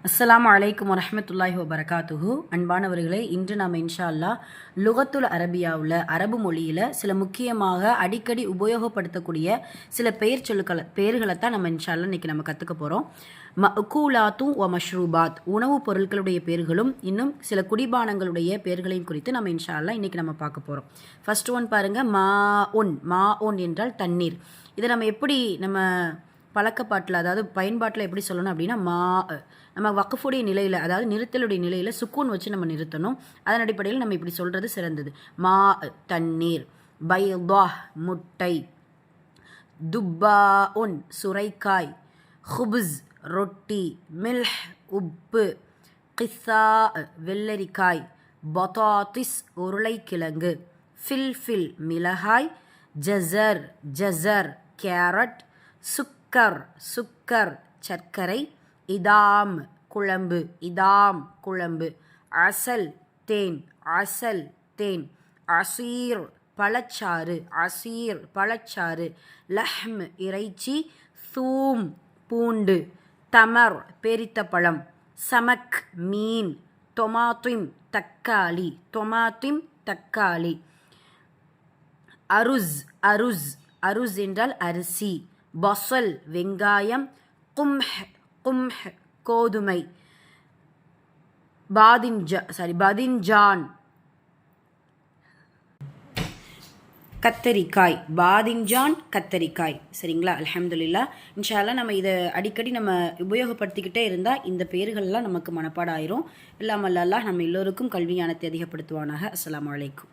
அஸ்ஸலாமு அலைக்கும் வரஹ்மத்துல்லாஹி வபரகாத்துஹு. அன்பானவர்களே, இன்று நாம் இன்ஷா அல்லாஹ் லுகத்துல் அரபியாவில் அரபு மொழியில் சில முக்கியமாக அடிக்கடி உபயோகப்படுத்தக்கூடிய சில பெயர்களை தான் நம்ம இன்ஷா அல்லாஹ் இன்றைக்கி நம்ம கற்றுக்க போகிறோம். மஅகூலாத்தும் வ மஷ்ரூபாத், உணவுப் பொருட்களுடைய பேர்களும் இன்னும் சில குடிபானங்களுடைய பேர்களையும் குறித்து நம்ம இன்ஷா அல்லாஹ் இன்றைக்கி நம்ம பார்க்க போகிறோம். ஃபர்ஸ்ட் ஒன் பாருங்கள், மா ஒன் என்றால் தண்ணீர். இதை நம்ம எப்படி நம்ம பழக்கப்பாட்டில், அதாவது பயன்பாட்டில் எப்படி சொல்லணும் அப்படின்னா, நம்ம வக்ஃபுடைய நிலையில், அதாவது நிறுத்தலுடைய நிலையில் சுக்கூன் வச்சு நம்ம நிறுத்தணும். அதன் அடிப்படையில் நம்ம இப்படி சொல்கிறது சிறந்தது. தண்ணீர், பைதா முட்டை, துப்பாஉன் சுரைக்காய், ஹுப்ஸ் ரொட்டி, மில்ஹ் உப்பு, கிஸ்ஸா வெள்ளரிக்காய், பதாத்திஸ் உருளைக்கிழங்கு, ஃபில் மிளகாய், ஜசர் கேரட், சுக்கர் சர்க்கரை, இதாம் குழம்பு, அசல் தேன், அசீர் பழச்சாறு, லஹ்ம் இறைச்சி, சூம் பூண்டு, தமர் பேரித்த பழம், சமக் மீன், தொமாத்திம் தக்காளி, அருஸ் என்றால் அரிசி, பசல் வெங்காயம், கும்ஹ் கோதுமை, பதின்ஜான் கத்தரிக்காய், சரிங்களா? அல்ஹம்துலில்லாஹ். இன்ஷா அல்லாஹ் நம்ம இதை அடிக்கடி நம்ம உபயோகப்படுத்திக்கிட்டே இருந்தால் இந்த பேர்கள்லாம் நமக்கு மனப்பாடம் ஆயிரும். இல்லாமல் அல்லாஹ் நம்ம எல்லோருக்கும் கல்வி ஞானத்தை அதிகப்படுத்துவானாக. அஸ்ஸலாமு அலைக்கும்.